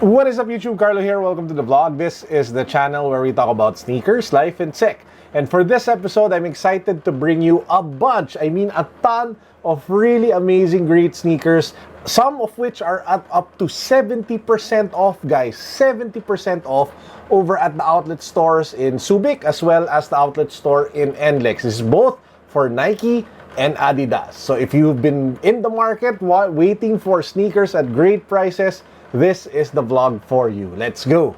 What is up YouTube? Carlo here. Welcome to the vlog. This is the channel where we talk about sneakers, life, and tech. And for this episode, I'm excited to bring you a bunch, a ton of really amazing, great sneakers. Some of which are at up to 70% off, guys. 70% off over at the outlet stores in Subic as well as the outlet store in NLEX. This is both for Nike and Adidas. So if you've been in the market waiting for sneakers at great prices, this is the vlog for you. Let's go!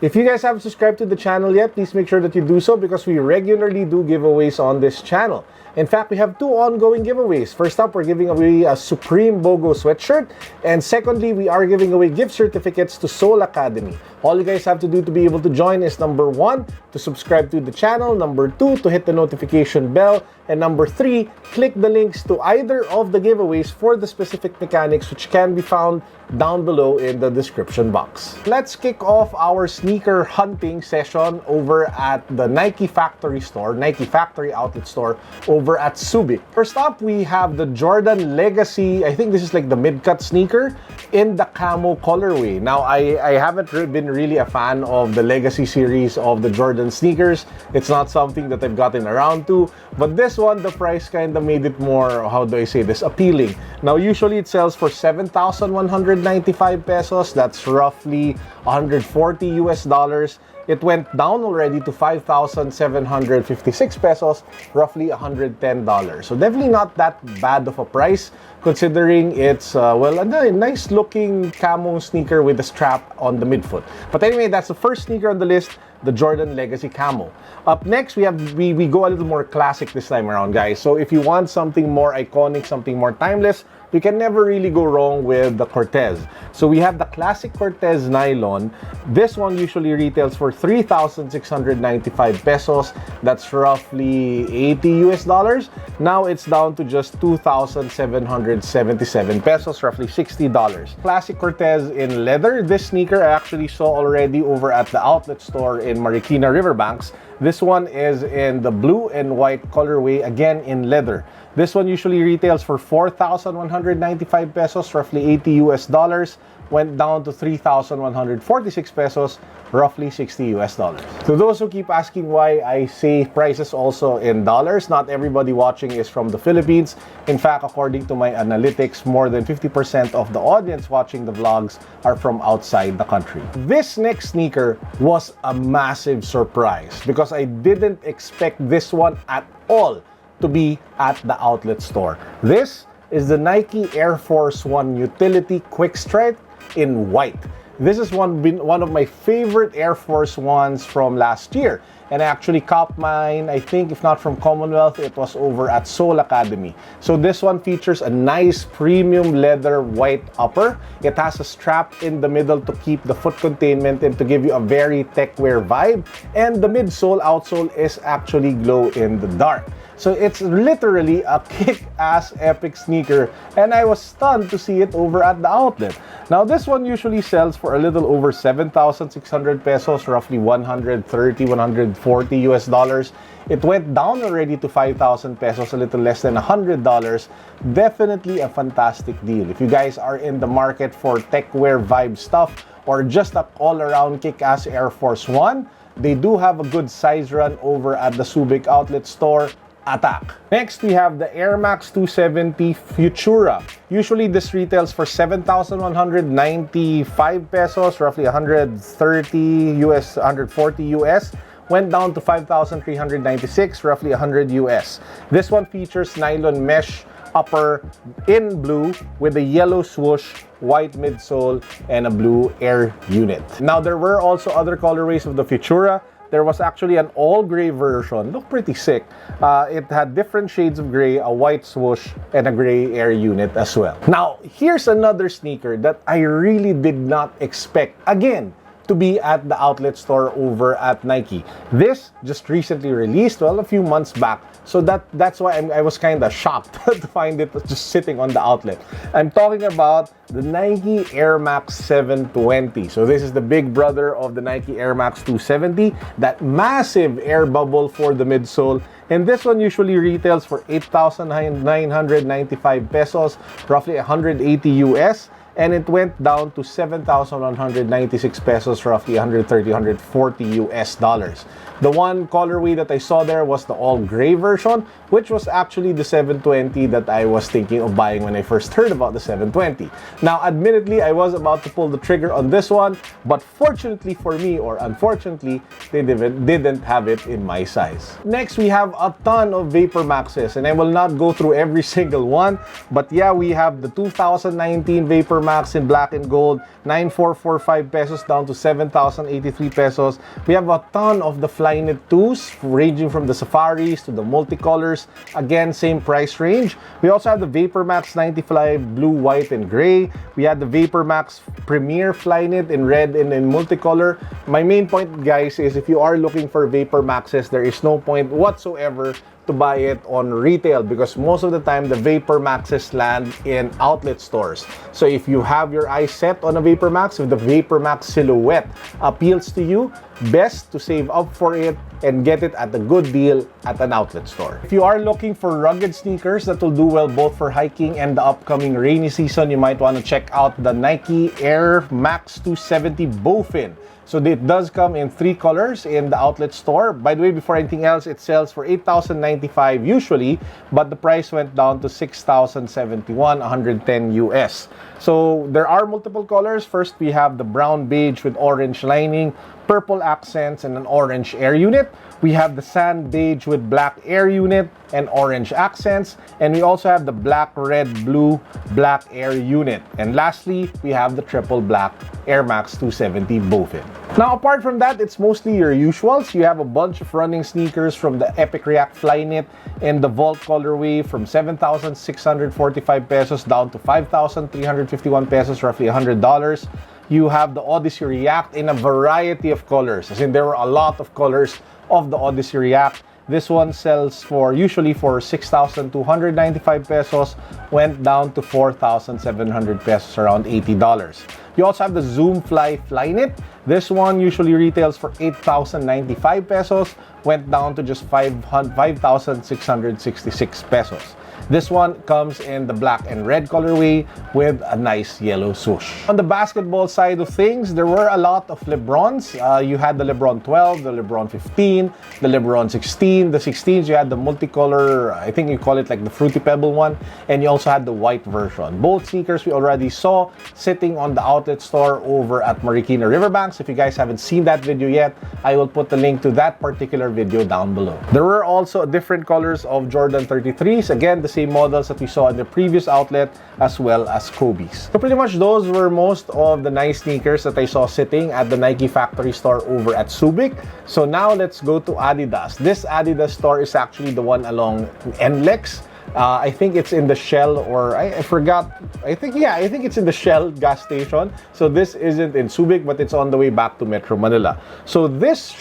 If you guys haven't subscribed to the channel yet, please make sure that you do so because we regularly do giveaways on this channel. In fact, we have two ongoing giveaways. First up, we're giving away a Supreme BOGO sweatshirt. And secondly, we are giving away gift certificates to Soul Academy. All you guys have to do to be able to join is number 1, to subscribe to the channel, number 2, to hit the notification bell, and number 3, click the links to either of the giveaways for the specific mechanics which can be found down below in the description box. Let's kick off our sneaker hunting session over at the Nike factory store, Nike factory outlet store over at Subic. First up, we have the Jordan Legacy. I think this is like the mid-cut sneaker in the camo colorway. Now, I haven't been really a fan of the Legacy series of the Jordan sneakers. It's not something that I've gotten around to, but this one, the price kind of made it more, how do I say this, appealing. Now, usually it sells for 7,195 pesos. That's roughly 140 US dollars. It went down already to 5,756 pesos, roughly $110. So definitely not that bad of a price considering it's, a nice looking camo sneaker with a strap on the midfoot. But anyway, that's the first sneaker on the list, the Jordan Legacy Camo. Up next, we go a little more classic this time around, guys. So if you want something more iconic, something more timeless, you can never really go wrong with the Cortes. So we have the classic Cortes nylon. This one usually retails for 3,695 pesos. That's roughly 80 US dollars. Now it's down to just 2,777 pesos, roughly $60. Classic Cortes in leather. This sneaker I actually saw already over at the outlet store in Marikina Riverbanks. This one is in the blue and white colorway, again in leather. This one usually retails for 4,195 pesos, roughly 80 US dollars. Went down to 3,146 pesos, roughly 60 US dollars. To those who keep asking why I say prices also in dollars, not everybody watching is from the Philippines. In fact, according to my analytics, more than 50% of the audience watching the vlogs are from outside the country. This next sneaker was a massive surprise because I didn't expect this one at all to be at the outlet store. This is the Nike Air Force 1 Utility Quick Strike in white. This is one of my favorite Air Force 1s from last year. And I actually copped mine, I think, if not from Commonwealth, it was over at Soul Academy. So this one features a nice premium leather white upper. It has a strap in the middle to keep the foot containment and to give you a very tech wear vibe. And the midsole, outsole is actually glow in the dark. So it's literally a kick-ass epic sneaker, and I was stunned to see it over at the outlet. Now this one usually sells for a little over 7,600 pesos, roughly 130, 140 US dollars. It went down already to 5,000 pesos, a little less than $100. Definitely a fantastic deal. If you guys are in the market for tech wear vibe stuff or just a all-around kick-ass Air Force 1, they do have a good size run over at the Subic outlet store. Attack. Next, we have the Air Max 270 Futura. Usually this retails for 7,195 pesos, roughly 140 US. Went down to 5,396, roughly 100 US. This one features nylon mesh upper in blue with a yellow swoosh, white midsole, and a blue air unit. Now, there were also other colorways of the Futura. There was actually an all-gray version. Looked pretty sick. It had different shades of gray, a white swoosh, and a gray air unit as well. Now, here's another sneaker that I really did not expect, again, to be at the outlet store over at Nike. This just recently released, well, a few months back. So that's why I was kind of shocked to find it just sitting on the outlet. I'm talking about the Nike Air Max 720. So this is the big brother of the Nike Air Max 270, that massive air bubble for the midsole. And this one usually retails for 8,995 pesos, roughly 180 US. And it went down to 7,196 pesos, roughly 130, 140 US dollars. The one colorway that I saw there was the all gray version, which was actually the 720 that I was thinking of buying when I first heard about the 720. Now, admittedly, I was about to pull the trigger on this one, but fortunately for me, or unfortunately, they didn't have it in my size. Next, we have a ton of Vapormaxes, and I will not go through every single one, but yeah, we have the 2019 Vapormax in black and gold, 9,445 pesos down to 7,083 pesos. We have a ton of the Flyknit 2s, ranging from the safaris to the multicolors. Again, same price range. We also have the Vapormax 95 blue, white, and gray. We had the Vapormax Premier Flyknit in red and in multicolor. My main point, guys, is if you are looking for Vapormaxes, there is no point whatsoever to buy it on retail, because most of the time the Vapormaxes land in outlet stores. So if you have your eyes set on a Vapormax, if the Vapormax silhouette appeals to you, best to save up for it and get it at a good deal at an outlet store. If you are looking for rugged sneakers that will do well both for hiking and the upcoming rainy season, you might want to check out the Nike Air Max 270 Bowfin. So it does come in 3 colors in the outlet store. By the way, before anything else, it sells for 8,095 usually, but the price went down to 6,071, 110 US. So there are multiple colors. First, we have the brown beige with orange lining, purple accents, and an orange air unit. We have the sand beige with black air unit and orange accents. And we also have the black, red, blue, black air unit. And lastly, we have the triple black Air Max 270 Bowfin. Now, apart from that, it's mostly your usuals. You have a bunch of running sneakers from the Epic React Flyknit in the Vault colorway from 7,645 pesos down to 5,351 pesos, roughly $100. You have the Odyssey React in a variety of colors. As in, there were a lot of colors of the Odyssey React. This one sells for usually for 6,295 pesos, went down to 4,700 pesos, around $80. You also have the Zoom Fly Flyknit. This one usually retails for 8,095 pesos, went down to just 5,666 pesos. This one comes in the black and red colorway with a nice yellow swoosh. On the basketball side of things, there were a lot of LeBrons. You had the LeBron 12, the LeBron 15, the LeBron 16. The 16s, you had the multicolor, I think you call it like the Fruity Pebble one, and you also had the white version. Both sneakers we already saw sitting on the outlet store over at Marikina Riverbanks. If you guys haven't seen that video yet, I will put the link to that particular video down below. There were also different colors of Jordan 33s. Again, the same models that we saw in the previous outlet, as well as Kobe's. So pretty much those were most of the nice sneakers that I saw sitting at the Nike factory store over at Subic. So now let's go to Adidas. This Adidas store is actually the one along NLEX. I think it's in the Shell, or I forgot. I think it's in the Shell gas station. So this isn't in Subic, but it's on the way back to Metro Manila. So this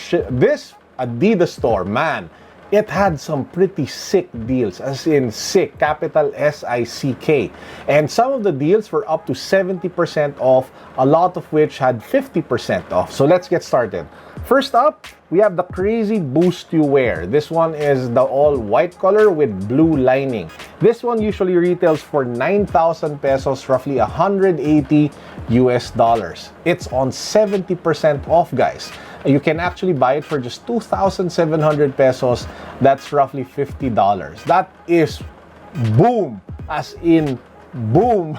Adidas store, man, it had some pretty sick deals, as in sick, capital S-I-C-K. And some of the deals were up to 70% off, a lot of which had 50% off. So let's get started. First up, we have the Crazy Boost You Wear. This one is the all white color with blue lining. This one usually retails for 9,000 pesos, roughly 180 US dollars. It's on 70% off, guys. You can actually buy it for just 2,700 pesos. That's roughly $50. That is boom, as in boom.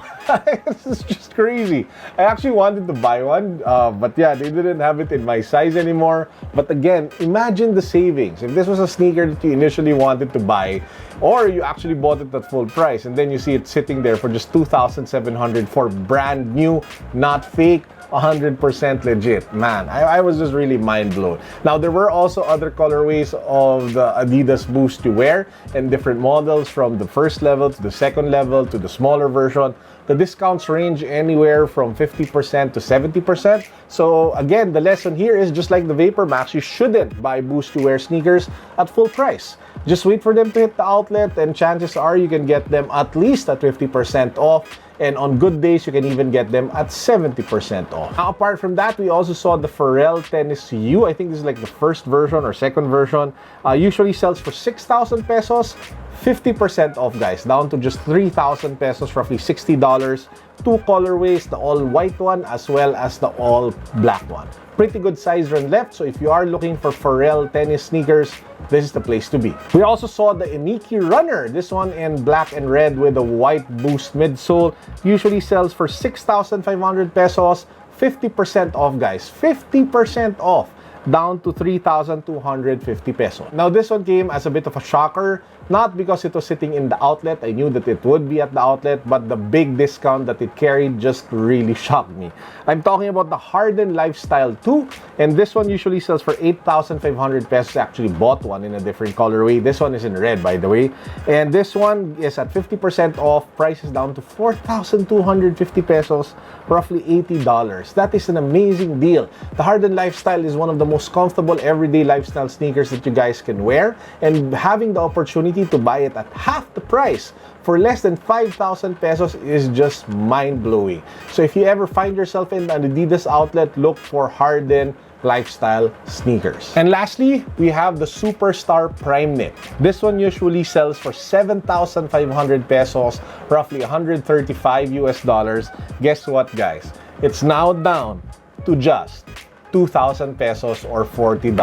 This is just crazy. I actually wanted to buy one, but yeah, they didn't have it in my size anymore. But again, imagine the savings. If this was a sneaker that you initially wanted to buy, or you actually bought it at full price, and then you see it sitting there for just 2,700 for brand new, not fake, 100% legit. Man, I was just really mind blown. Now, there were also other colorways of the Adidas Boost you wear and different models from the first level to the second level to the smaller version. The discounts range anywhere from 50% to 70%. So again, the lesson here is just like the Vapormax, you shouldn't buy Boost to wear sneakers at full price. Just wait for them to hit the outlet and chances are you can get them at least at 50% off. And on good days, you can even get them at 70% off. Now, apart from that, we also saw the Pharrell Tennessee. I think this is like the first version or second version. Usually sells for 6,000 pesos. 50% off, guys, down to just 3,000 pesos, roughly $60. Two colorways, the all white one as well as the all black one. Pretty good size run left, so if you are looking for Pharrell tennis sneakers, this is the place to be. We also saw the Aniki Runner, this one in black and red with a white Boost midsole. Usually sells for 6,500 pesos. 50% off, guys, 50% off, down to 3,250 pesos. Now, this one came as a bit of a shocker, not because it was sitting in the outlet. I knew that it would be at the outlet, but the big discount that it carried just really shocked me. I'm talking about the Hardened Lifestyle 2, and this one usually sells for 8,500 pesos. I actually bought one in a different colorway. This one is in red, by the way. And this one is at 50% off. Price is down to 4,250 pesos, roughly $80. That is an amazing deal. The Hardened Lifestyle is one of the most comfortable everyday lifestyle sneakers that you guys can wear, and having the opportunity to buy it at half the price for less than 5,000 pesos is just mind-blowing. So if you ever find yourself in an Adidas outlet, look for Hardened Lifestyle sneakers. And lastly, we have the Superstar Prime Knit. This one usually sells for 7,500 pesos, roughly 135 US dollars. Guess what, guys? It's now down to just 2,000 pesos or $40.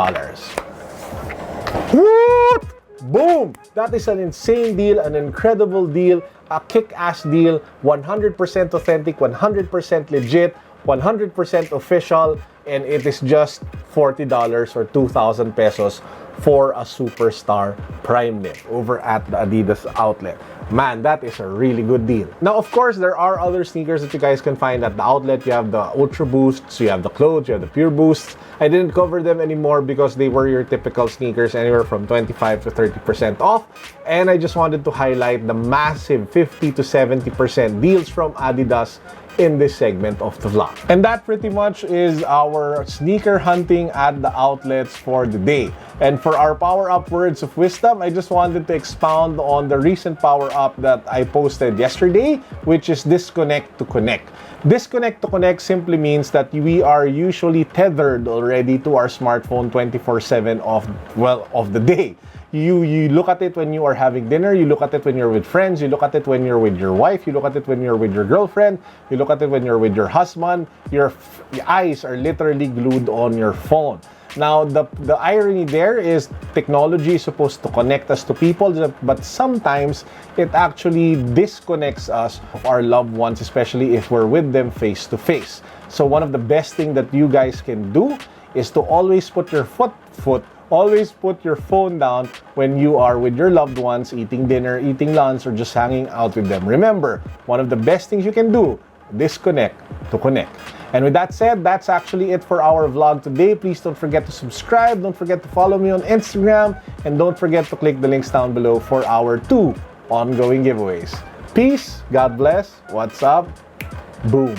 What? Boom! That is an insane deal, an incredible deal, a kick-ass deal, 100% authentic, 100% legit, 100% official, and it is just $40 or 2,000 pesos for a Superstar Prime Knit over at the Adidas outlet. Man, that is a really good deal. Now, of course, there are other sneakers that you guys can find at the outlet. You have the Ultra Boosts, you have the Clothes, you have the Pure Boosts. I didn't cover them anymore because they were your typical sneakers, anywhere from 25 to 30% off. And I just wanted to highlight the massive 50 to 70% deals from Adidas in this segment of the vlog. And that pretty much is our sneaker hunting at the outlets for the day. And for our power-up words of wisdom, I just wanted to expound on the recent power-up that I posted yesterday, which is disconnect to connect. Disconnect to connect simply means that we are usually tethered already to our smartphone 24/7 of the day. You look at it when you are having dinner, you look at it when you're with friends, you look at it when you're with your wife, you look at it when you're with your girlfriend, you look at it when you're with your husband. Your eyes are literally glued on your phone. Now, the irony there is technology is supposed to connect us to people, but sometimes it actually disconnects us of our loved ones, especially if we're with them face to face. So one of the best things that you guys can do is to always put your always put your phone down when you are with your loved ones, eating dinner, eating lunch, or just hanging out with them. Remember, one of the best things you can do, disconnect to connect. And with that said, that's actually it for our vlog today. Please don't forget to subscribe, don't forget to follow me on Instagram, and don't forget to click the links down below for our 2 ongoing giveaways. Peace, God bless, what's up, boom.